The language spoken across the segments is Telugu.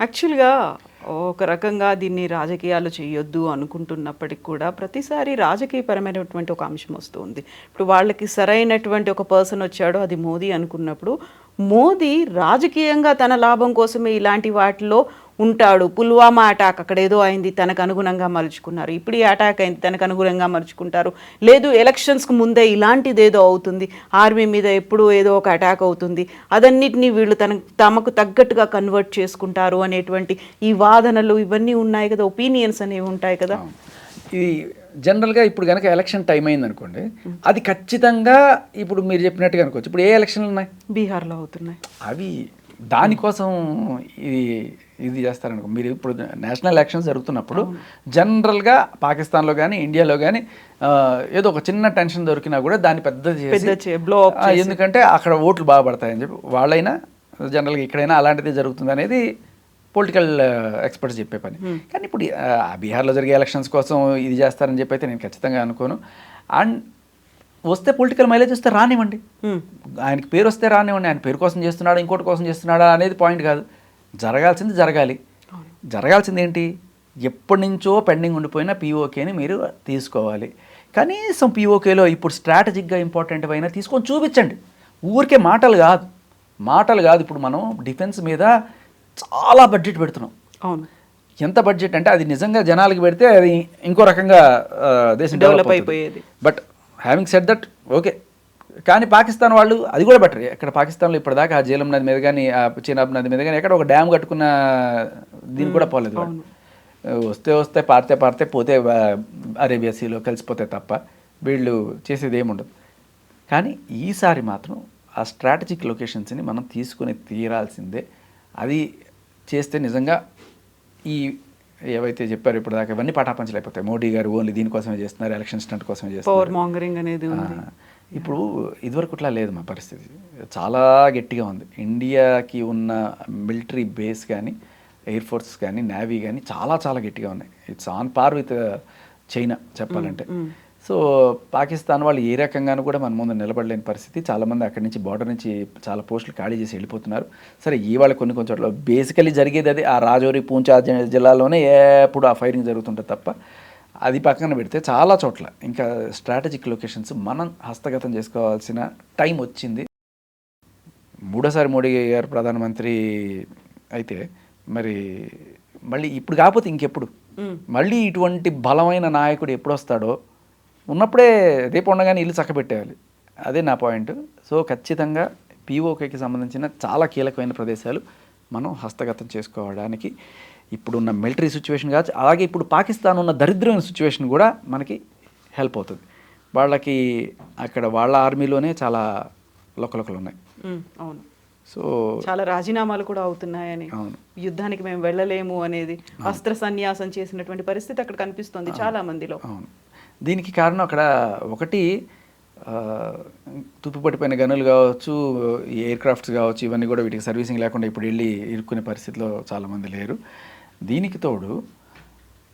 యాక్చువల్‌గా ఒక రకంగా దీన్ని రాజకీయాలు చేయొద్దు అనుకుంటున్నప్పటికి కూడా ప్రతిసారి రాజకీయపరమైనటువంటి ఒక అంశం వస్తూ ఉంది. ఇప్పుడు వాళ్ళకి సరైనటువంటి ఒక పర్సన్ వచ్చాడు అది మోదీ అనుకున్నప్పుడు, మోదీ రాజకీయంగా తన లాభం కోసమే ఇలాంటి వాటిలో ఉంటాడు. పుల్వామా అటాక్ అక్కడేదో అయింది తనకు అనుగుణంగా మలుచుకున్నారు. ఇప్పుడు ఈ అటాక్ అయింది తనకు అనుగుణంగా మలుచుకుంటారు. లేదు ఎలక్షన్స్‌కు ముందే ఇలాంటిదేదో అవుతుంది. ఆర్మీ మీద ఎప్పుడూ ఏదో ఒక అటాక్ అవుతుంది. అదన్నిటిని వీళ్ళు తమకు తగ్గట్టుగా కన్వర్ట్ చేసుకుంటారు అనేటువంటి ఈ వాదనలు ఇవన్నీ ఉన్నాయి కదా! ఒపీనియన్స్ అనేవి ఉంటాయి కదా! ఇది జనరల్గా ఇప్పుడు కనుక ఎలక్షన్ టైం అయింది అనుకోండి, అది ఖచ్చితంగా ఇప్పుడు మీరు చెప్పినట్టుగా అనుకోవచ్చు. ఇప్పుడు ఏ ఎలక్షన్లు ఉన్నాయి? బీహార్‌లో అవుతున్నాయి. అవి దానికోసం ఇది ఇది చేస్తారనుకో. మీరు ఇప్పుడు నేషనల్ ఎలక్షన్స్ జరుగుతున్నప్పుడు జనరల్గా పాకిస్తాన్లో కానీ ఇండియాలో కానీ ఏదో ఒక చిన్న టెన్షన్ దొరికినా కూడా దాన్ని పెద్ద చేసి ఎందుకంటే అక్కడ ఓట్లు బాగా పడతాయని చెప్పి వాళ్ళైనా జనరల్గా ఇక్కడైనా అలాంటిది జరుగుతుంది అనేది పొలిటికల్ ఎక్స్పర్ట్స్ చెప్పే పని. కానీ ఇప్పుడు బీహార్లో జరిగే ఎలక్షన్స్ కోసం ఇది చేస్తారని చెప్పి అయితే నేను ఖచ్చితంగా అనుకోను. అండ్ వస్తే పొలిటికల్ మైలేజ్ వస్తే రానివ్వండి, ఆయనకి పేరు వస్తే రానివ్వండి. ఆయన పేరు కోసం చేస్తున్నాడా ఇంకోటి కోసం చేస్తున్నాడా అనేది పాయింట్ కాదు. జరగాల్సింది జరగాలి. జరగాల్సింది ఏంటి? ఎప్పటి నుంచో పెండింగ్ ఉండిపోయిన పీఓకేని మీరు తీసుకోవాలి. కనీసం పీఓకేలో ఇప్పుడు స్ట్రాటజిక్గా ఇంపార్టెంట్ అయినా తీసుకొని చూపించండి. ఊరికే మాటలు కాదు. ఇప్పుడు మనం డిఫెన్స్ మీద చాలా బడ్జెట్ పెడుతున్నాం. అవును. ఎంత బడ్జెట్ అంటే అది నిజంగా జనాలకి పెడితే అది ఇంకో రకంగా దేశం డెవలప్ అయిపోయేది. But having said that okay, కానీ పాకిస్తాన్ వాళ్ళు అది కూడా బెటర్. ఇక్కడ పాకిస్తాన్లో ఇప్పటిదాకా ఆ జీలం నది మీద కానీ ఆ చినాబ్ నది మీద కానీ ఎక్కడ ఒక డ్యామ్ కట్టుకున్న దీన్ని కూడా పోలేదు. వస్తే పారితే పోతే అరేబియా సీలో కలిసిపోతే తప్ప వీళ్ళు చేసేది ఏముండదు. కానీ ఈసారి మాత్రం ఆ స్ట్రాటజిక్ లొకేషన్స్ని మనం తీసుకుని తీరాల్సిందే. అది చేస్తే నిజంగా ఈ ఏవైతే చెప్పారు ఇప్పుడు దాకా ఇవన్నీ పటాపంచలు అయిపోతాయి. మోడీ గారు ఓన్లీ దీనికోసమే చేస్తున్నారు, ఎలక్షన్ స్టంట్ కోసమే చేస్తున్నారు. పవర్ మాంగరింగ్ అనేది ఉంది. ఇప్పుడు ఇదివరకు ఇట్లా లేదు. మా పరిస్థితి చాలా గట్టిగా ఉంది. ఇండియాకి ఉన్న మిలిటరీ బేస్ కానీ ఎయిర్ ఫోర్స్ కానీ నేవీ కానీ చాలా చాలా గట్టిగా ఉన్నాయి. It's on par with China చెప్పాలంటే. సో పాకిస్తాన్ వాళ్ళు ఏ రకంగానూ కూడా మన ముందు నిలబడలేని పరిస్థితి. చాలామంది అక్కడి నుంచి బార్డర్ నుంచి చాలా పోస్టులు ఖాళీ చేసి వెళ్ళిపోతున్నారు. సరే ఇవాళ కొన్ని చోట్ల బేసికలీ జరిగేది అది ఆ రాజౌరి పూంచ్ జిల్లాలోనే ఎప్పుడు ఆ ఫైరింగ్ జరుగుతుంటుంది తప్ప అది పక్కన పెడితే చాలా చోట్ల ఇంకా స్ట్రాటజిక్ లొకేషన్స్ మనం హస్తగతం చేసుకోవాల్సిన టైం వచ్చింది. మూడోసారి మోడీ గారు ప్రధానమంత్రి అయితే మరి మళ్ళీ ఇప్పుడు కాకపోతే ఇంకెప్పుడు మళ్ళీ ఇటువంటి బలమైన నాయకుడు ఎప్పుడు వస్తాడో ఉన్నప్పుడే రేపు ఉండగానే ఇల్లు చక్కబెట్టేయాలి. అదే నా పాయింట్. సో ఖచ్చితంగా పీఓకేకి సంబంధించిన చాలా కీలకమైన ప్రదేశాలు మనం హస్తగతం చేసుకోవడానికి ఇప్పుడున్న మిలిటరీ సిచ్యువేషన్ కావచ్చు, అలాగే ఇప్పుడు పాకిస్తాన్ ఉన్న దరిద్రమైన సిచ్యువేషన్ కూడా మనకి హెల్ప్ అవుతుంది. వాళ్ళకి అక్కడ వాళ్ళ ఆర్మీలోనే చాలా లొక్కలొక్కలు ఉన్నాయి. అవును. సో చాలా రాజీనామాలు కూడా అవుతున్నాయని, యుద్ధానికి మేము వెళ్ళలేము అనేది అస్త్ర సన్యాసం చేసినటువంటి పరిస్థితి అక్కడ కనిపిస్తుంది చాలా మందిలో. అవును. దీనికి కారణం అక్కడ ఒకటి తుప్పుపట్టిపోయిన గనులు కావచ్చు, ఎయిర్ క్రాఫ్ట్స్ కావచ్చు, ఇవన్నీ కూడా వీటికి సర్వీసింగ్ లేకుండా ఇప్పుడు వెళ్ళి ఇరుక్కునే పరిస్థితిలో చాలామంది లేరు. దీనికి తోడు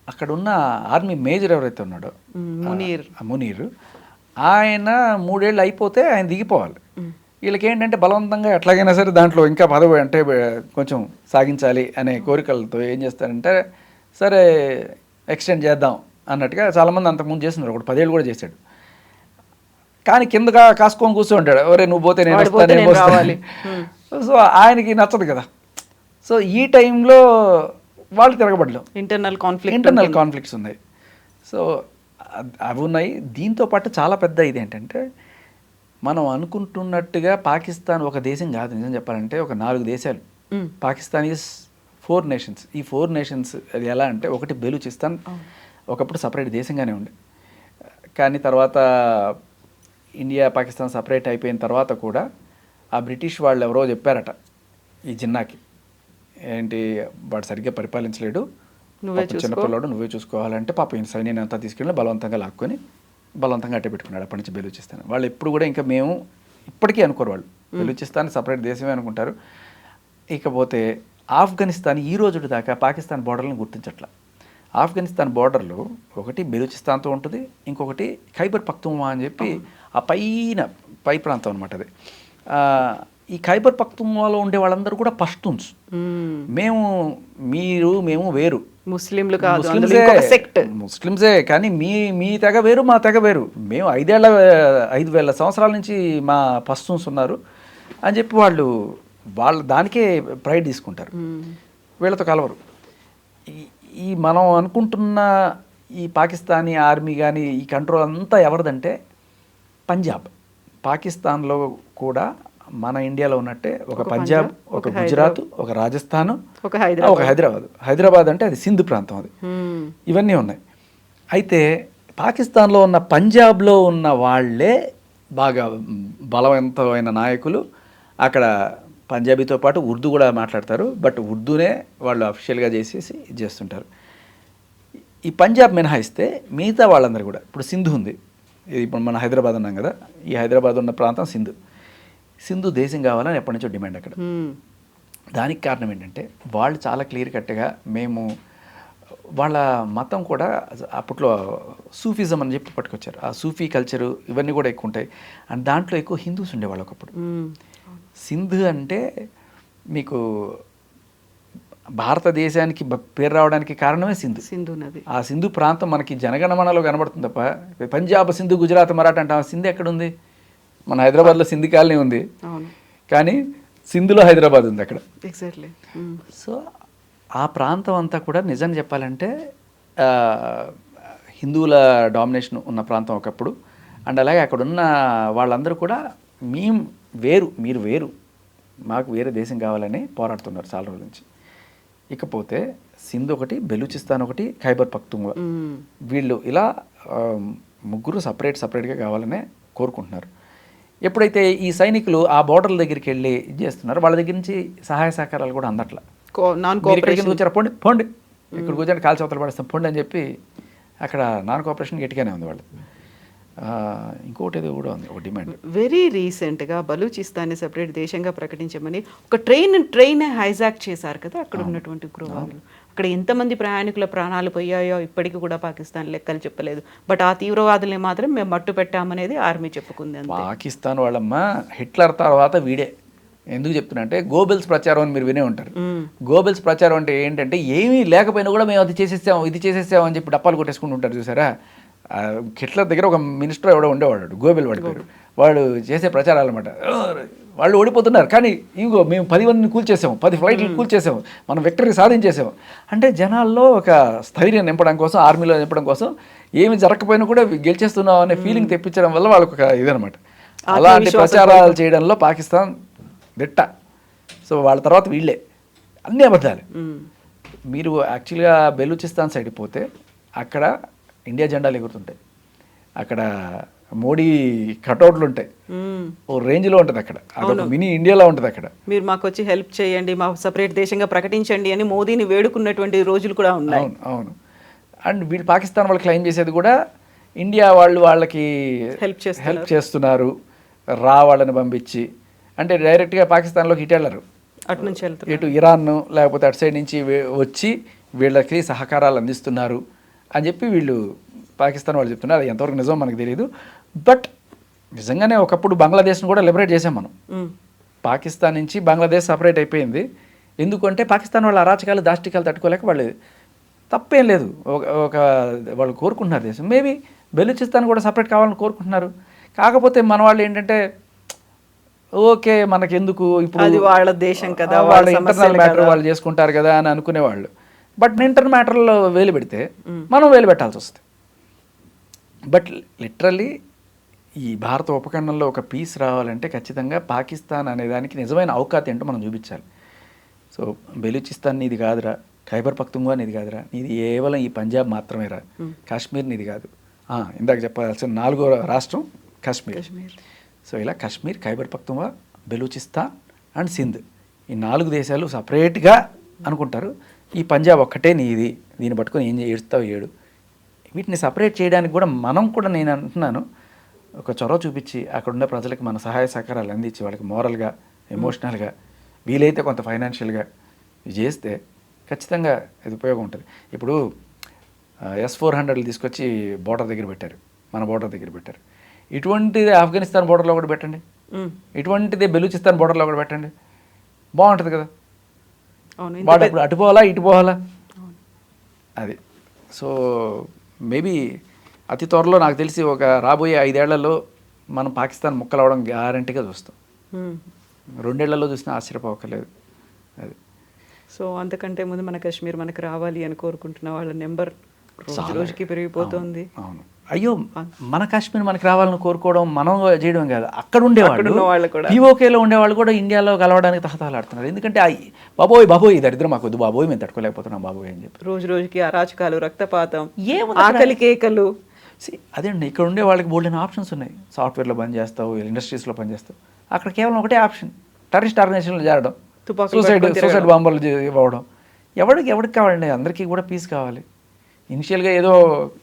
అక్కడ ఉన్న ఆర్మీ మేజర్ ఎవరైతే ఉన్నాడో మునీర్, ఆయన 3 ఏళ్ళు అయిపోతే ఆయన దిగిపోవాలి. వీళ్ళకి ఏంటంటే బలవంతంగా ఎట్లాగైనా సరే దాంట్లో ఇంకా పదవి అంటే కొంచెం సాగించాలి అనే కోరికలతో ఏం చేస్తారంటే సరే ఎక్స్టెండ్ చేద్దాం అన్నట్టుగా చాలామంది అంతకుముందు చేస్తున్నారు. ఒకటి 10 ఏళ్ళు కూడా చేశాడు. కానీ కిందగా కాసుకొని కూర్చుంటాడు, ఎవరే నువ్వు పోతే నేను వస్తాను. సో ఆయనకి నచ్చదు కదా. సో ఈ టైంలో వాళ్ళు తిరగబడలేం, ఇంటర్నల్ కాన్ఫ్లిక్ట్స్ ఉన్నాయి. సో అవి ఉన్నాయి. దీంతో పాటు చాలా పెద్ద ఇది ఏంటంటే మనం అనుకుంటున్నట్టుగా పాకిస్తాన్ ఒక దేశం కాదు. నిజం చెప్పాలంటే ఒక 4 దేశాలు. Pakistan is 4 nations. ఈ 4 నేషన్స్ అది ఎలా అంటే ఒకటి బెలూచిస్తాన్ ఒకప్పుడు సపరేట్ దేశంగానే ఉండే, కానీ తర్వాత ఇండియా పాకిస్తాన్ సపరేట్ అయిపోయిన తర్వాత కూడా ఆ బ్రిటిష్ వాళ్ళు ఎవరో చెప్పారట ఈ జిన్నాకి, ఏంటి వాడు సరిగ్గా పరిపాలించలేడు, చిన్నపిల్లాడు నువ్వే చూసుకోవాలంటే పాప ఈ సైన్యాన్ని అంతా తీసుకెళ్ళి బలవంతంగా లాక్కొని బలవంతంగా అట్టే పెట్టుకున్నాడు. అప్పటి నుంచి బెలూచిస్తాన్ వాళ్ళు ఎప్పుడు కూడా ఇంకా మేము ఇప్పటికీ అనుకోరు, వాళ్ళు బెలూచిస్తాన్ సపరేట్ దేశమే అనుకుంటారు. ఇకపోతే ఆఫ్ఘనిస్తాన్ ఈ రోజు దాకా పాకిస్తాన్ బోర్డర్లను గుర్తించట్ల. ఆఫ్ఘనిస్తాన్ బోర్డర్లో ఒకటి బెలూచిస్తాన్తో ఉంటుంది, ఇంకొకటి ఖైబర్ పఖ్తూన్ఖ్వా అని చెప్పి ఆ పై ప్రాంతం అనమాట. అది ఈ ఖైబర్ పఖ్తూన్వాలో ఉండే వాళ్ళందరూ కూడా పష్తూన్స్. మేము వేరు, ముస్లింలు కాదు, సెక్ట్ ముస్లిమ్సే, కానీ మీ తెగ వేరు, మా తెగ వేరు. మేము 5,000 సంవత్సరాల నుంచి మా పష్తూన్స్ ఉన్నారు అని చెప్పి వాళ్ళు దానికే ప్రైడ్ తీసుకుంటారు. వీళ్ళతో కలవరు. ఈ మనం అనుకుంటున్న ఈ పాకిస్తానీ ఆర్మీ కానీ ఈ కంట్రోల్ అంతా ఎవరిదంటే పంజాబ్. పాకిస్తాన్లో కూడా మన ఇండియాలో ఉన్నట్టే ఒక పంజాబ్, ఒక గుజరాత్, ఒక రాజస్థాన్, ఒక హైదరాబాద్. హైదరాబాద్ అంటే అది సింధు ప్రాంతం, అది ఇవన్నీ ఉన్నాయి. అయితే పాకిస్తాన్లో ఉన్న పంజాబ్లో ఉన్న వాళ్ళే బాగా బలవంతమైన నాయకులు. అక్కడ పంజాబీతో పాటు ఉర్దూ కూడా మాట్లాడతారు, బట్ ఉర్దూనే వాళ్ళు అఫీషియల్గా చేసేసి చేస్తుంటారు. ఈ పంజాబ్ మినహాయిస్తే మిగతా వాళ్ళందరూ కూడా, ఇప్పుడు సింధు ఉంది, ఇప్పుడు మన హైదరాబాద్ ఉన్నాం కదా, ఈ హైదరాబాద్ ఉన్న ప్రాంతం సింధు దేశం కావాలని ఎప్పటి నుంచో డిమాండ్ అక్కడ. దానికి కారణం ఏంటంటే వాళ్ళు చాలా క్లియర్ కట్గా వాళ్ళ మతం కూడా అప్పట్లో సూఫిజం అని చెప్పి పట్టుకొచ్చారు. ఆ సూఫీ కల్చరు ఇవన్నీ కూడా ఎక్కువ ఉంటాయి. అండ్ దాంట్లో ఎక్కువ హిందూస్ ఉండేవాళ్ళు ఒకప్పుడు. సింధు అంటే మీకు భారతదేశానికి పేరు రావడానికి కారణమే సింధు నది. ఆ సింధు ప్రాంతం మనకి జనగణమనలో కనబడుతుంది తప్ప పంజాబ్, సింధు, గుజరాత్, మరాఠా అంటే సింధు ఎక్కడుంది? మన హైదరాబాద్లో సింధు కాలనీ ఉంది, కానీ సింధులో హైదరాబాద్ ఉంది అక్కడ. ఎగ్జాక్ట్లీ. సో ఆ ప్రాంతం అంతా కూడా నిజం చెప్పాలంటే హిందువుల డామినేషన్ ఉన్న ప్రాంతం ఒకప్పుడు. అండ్ అలాగే అక్కడ ఉన్న వాళ్ళందరూ కూడా మీరు వేరు, మాకు వేరే దేశం కావాలని పోరాడుతున్నారు చాలా రోజుల నుంచి. ఇకపోతే సింధు ఒకటి, బెలూచిస్తాన్ ఒకటి, ఖైబర్ పఖ్తూన్వా, వీళ్ళు ఇలా ముగ్గురు సపరేట్గా కావాలనే కోరుకుంటున్నారు. ఎప్పుడైతే ఈ సైనికులు ఆ బోర్డర్ల దగ్గరికి వెళ్ళి చేస్తున్నారు, వాళ్ళ దగ్గర నుంచి సహాయ సహకారాలు కూడా అందట్లా. వచ్చారు, పోండి ఇక్కడ కూర్చొని కాల్చి అవతల పడేస్తాం పోండి అని చెప్పి అక్కడ నాన్ కోఆపరేషన్ గట్టిగానే ఉంది వాళ్ళు. ఇంకోటి ఏదో కూడా ఉంది, ఒక డిమాండ్. వెరీ రీసెంట్గా బలూచిస్తాన్ని సెపరేట్ దేశంగా ప్రకటించమని ఒక ట్రైన్ హైజాక్ చేశారు కదా అక్కడ ఉన్నటువంటి ఉగ్రవాదులు. అక్కడ ఎంతమంది ప్రయాణికుల ప్రాణాలు పోయాయో ఇప్పటికీ కూడా పాకిస్తాన్ లెక్కలు చెప్పలేదు. బట్ ఆ తీవ్రవాదుల్ని మాత్రం మేము మట్టు పెట్టామనేది ఆర్మీ చెప్పుకుంది. పాకిస్తాన్ వాళ్ళమ్మ హిట్లర్ తర్వాత వీడే. ఎందుకు చెప్తున్నా అంటే గోబెల్స్ ప్రచారం అని మీరు వినే ఉంటారు. గోబెల్స్ ప్రచారం అంటే ఏంటంటే ఏమీ లేకపోయినా కూడా మేము అది చేసేసాము, ఇది చేసేసాము అని చెప్పి డప్పాలు కొట్టేసుకుంటూ ఉంటారు చూసారా. హిట్లర్ దగ్గర ఒక మినిస్టర్ ఎవడో ఉండేవాడు, గోబెల్ పడిపోయారు. వాడు చేసే ప్రచారాలు అనమాట. వాళ్ళు ఓడిపోతున్నారు కానీ ఇంకో మేము 10 మందిని కూల్చేసాము, 10 ఫ్లైట్లు కూల్చేసాము, మనం విక్టరీ సాధించేసాము అంటే జనాల్లో ఒక స్థైర్యం నింపడం కోసం, ఆర్మీలో నింపడం కోసం ఏమి జరగకపోయినా కూడా గెలిచేస్తున్నాం అనే ఫీలింగ్ తెప్పించడం వల్ల వాళ్ళకి ఒక ఇదనమాట. అలాంటి ప్రచారాలు చేయడంలో పాకిస్తాన్ దిట్ట. సో వాళ్ళ తర్వాత వీళ్ళే అన్ని అబద్ధాలు. మీరు యాక్చువల్గా బెలూచిస్తాన్ సైడ్ పోతే అక్కడ ఇండియా జెండాలు ఎగురుతుంటాయి, అక్కడ మోడీ కటౌట్లు ఉంటాయి, ఓ రేంజ్లో ఉంటుంది అక్కడ. అదొక మినీ ఇండియాలో ఉంటుంది అక్కడ. మీరు మాకు వచ్చి హెల్ప్ చేయండి, మా సపరేట్ దేశంగా ప్రకటించండి అని మోదీని వేడుకున్నటువంటి రోజులు కూడా ఉన్నాయి. అవును. అండ్ వీళ్ళు పాకిస్తాన్ వాళ్ళు క్లెయిమ్ చేసేది కూడా ఇండియా వాళ్ళకి హెల్ప్ చేస్తున్నారు, వాళ్ళని పంపించి. అంటే డైరెక్ట్గా పాకిస్తాన్లోకి ఇటు వెళ్ళరు, అటు నుంచి ఇటు ఇరాన్ లేకపోతే అటు సైడ్ నుంచి వచ్చి వీళ్ళకి సహకారాలు అందిస్తున్నారు అని చెప్పి వీళ్ళు పాకిస్తాన్ వాళ్ళు చెప్తున్నారు. అది ఎంతవరకు నిజం మనకు తెలియదు. బట్ నిజంగానే ఒకప్పుడు బంగ్లాదేశ్ను కూడా లిబరేట్ చేసాం మనం. పాకిస్తాన్ నుంచి బంగ్లాదేశ్ సపరేట్ అయిపోయింది. ఎందుకంటే పాకిస్తాన్ వాళ్ళ అరాచకాలు, దాష్టికాలు తట్టుకోలేక వాళ్ళు, తప్పేం లేదు, వాళ్ళు కోరుకుంటున్నారు దేశం. మేబీ బెలూచిస్తాన్ కూడా సపరేట్ కావాలని కోరుకుంటున్నారు. కాకపోతే మన వాళ్ళు ఏంటంటే ఓకే మనకెందుకు ఇప్పుడు, అది వాళ్ళ దేశం కదా, వాళ్ళ ఇంటర్నల్ మ్యాటర్ వాళ్ళు చేసుకుంటారు కదా అని అనుకునేవాళ్ళు. బట్ ఇంటర్నల్ మ్యాటర్లో వేలు పెడితే మనం వేలు పెట్టాల్సి వస్తుంది. బట్ లిటరల్లీ ఈ భారత ఉపఖండంలో ఒక పీస్ రావాలంటే ఖచ్చితంగా పాకిస్తాన్ అనేదానికి నిజమైన అవకాశం ఏంటో మనం చూపించాలి. సో బెలూచిస్తాన్ నీది కాదురా, ఖైబర్ పఖ్తూన్వా నీది కాదురా, నీది కేవలం ఈ పంజాబ్ మాత్రమే రా, కాశ్మీర్ నీది కాదు. ఇందాక చెప్పాల్సిన 4వ రాష్ట్రం కాశ్మీర్. సో ఇలా కాశ్మీర్, ఖైబర్ పఖ్తూన్వా, బెలూచిస్తాన్ అండ్ సింధ్, ఈ 4 దేశాలు సపరేట్గా అనుకుంటారు. ఈ పంజాబ్ ఒక్కటే నీది, దీన్ని పట్టుకొని ఏం ఏడుస్తావు ఏడు. వీటిని సపరేట్ చేయడానికి కూడా మనం కూడా, నేను అంటున్నాను, ఒక చొరవ చూపించి అక్కడున్న ప్రజలకు మన సహాయ సహకారాలు అందించి వాళ్ళకి మోరల్గా, ఎమోషనల్గా, వీలైతే కొంత ఫైనాన్షియల్గా చేస్తే ఖచ్చితంగా ఇది ఉపయోగం ఉంటుంది. ఇప్పుడు S-400 తీసుకొచ్చి బోర్డర్ దగ్గర పెట్టారు, మన బోర్డర్ దగ్గర పెట్టారు. ఇటువంటిది ఆఫ్ఘనిస్తాన్ బోర్డర్లో కూడా పెట్టండి, ఇటువంటిదే బెలూచిస్తాన్ బోర్డర్లో కూడా పెట్టండి, బాగుంటుంది కదా. అవును, ఇంత వాడు అప్పుడు అటు పోవాలా ఇటు పోవాలా, అది. సో మేబీ అతి త్వరలో నాకు తెలిసి ఒక రాబోయే 5 ఏళ్లలో మనం పాకిస్తాన్ ముక్కలవడం గ్యారంటీగా చూస్తాం. 2 ఏళ్లలో చూసినా ఆశ్చర్యపోకలేదు అది. సో అంతకంటే ముందు మన కాశ్మీర్ మనకు రావాలి అని కోరుకుంటున్న వాళ్ళ నెంబర్ రోజు రోజుకి పెరిగిపోతుంది. అవును, అయ్యో మన కాశ్మీర్ మనకి రావాలని కోరుకోవడం మనం చేయడం కాదు, అక్కడ ఉండేవాళ్ళు వాళ్ళు కూడా పీఓకేలో ఉండేవాళ్ళు కూడా ఇండియాలో కలవడానికి తహతహలాడుతున్నారు. ఎందుకంటే బాబోయ్ ఈ దరిద్రం మాకు వద్దు బాబోయ్, మేము తట్టుకోలేకపోతున్నాం బాబోయ్ అని చెప్పి. రోజు రోజుకి అరాచకాలు, రక్తపాతం, ఆకలి కేకలు. అదే అండి, ఇక్కడ ఉండే వాళ్ళకి బోల్డెన్ ఆప్షన్స్ ఉన్నాయి. సాఫ్ట్వేర్లో పని చేస్తావు, ఇండస్ట్రీస్లో పని చేస్తావు, అక్కడ కేవలం ఒకటే ఆప్షన్, టెర్రరిస్ట్ ఆర్గనైజేషన్లో చేరడం, సూసైడ్ బాంబర్లు ఇవ్వడం. ఎవరికి కావాలండి, అందరికీ కూడా పీస్ కావాలి. ఇనిషియల్గా ఏదో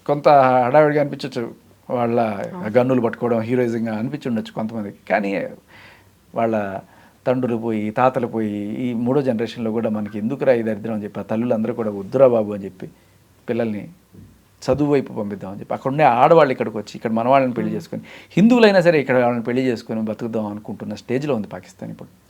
కొంత హడావిడిగా అనిపించవచ్చు, వాళ్ళ గన్నులు పట్టుకోవడం హీరోయిజంగా అనిపించుండొచ్చు కొంతమందికి, కానీ వాళ్ళ తండ్రులు పోయి తాతలు పోయి ఈ 3వ జనరేషన్లో కూడా మనకి ఎందుకురా ఈ దరిద్రం అని చెప్పి ఆ తల్లులందరూ కూడా వద్దురా బాబు అని చెప్పి పిల్లల్ని చదువు వైపు పంపిద్దామని చెప్పి అక్కడ ఉండే ఆడవాళ్ళు ఇక్కడికి వచ్చి ఇక్కడ మన వాళ్ళని పెళ్లి చేసుకొని, హిందువులైనా సరే ఇక్కడ వాళ్ళని పెళ్లి చేసుకొని బతుకుదాం అనుకుంటున్న స్టేజ్లో ఉంది పాకిస్తాన్ ఇప్పుడు.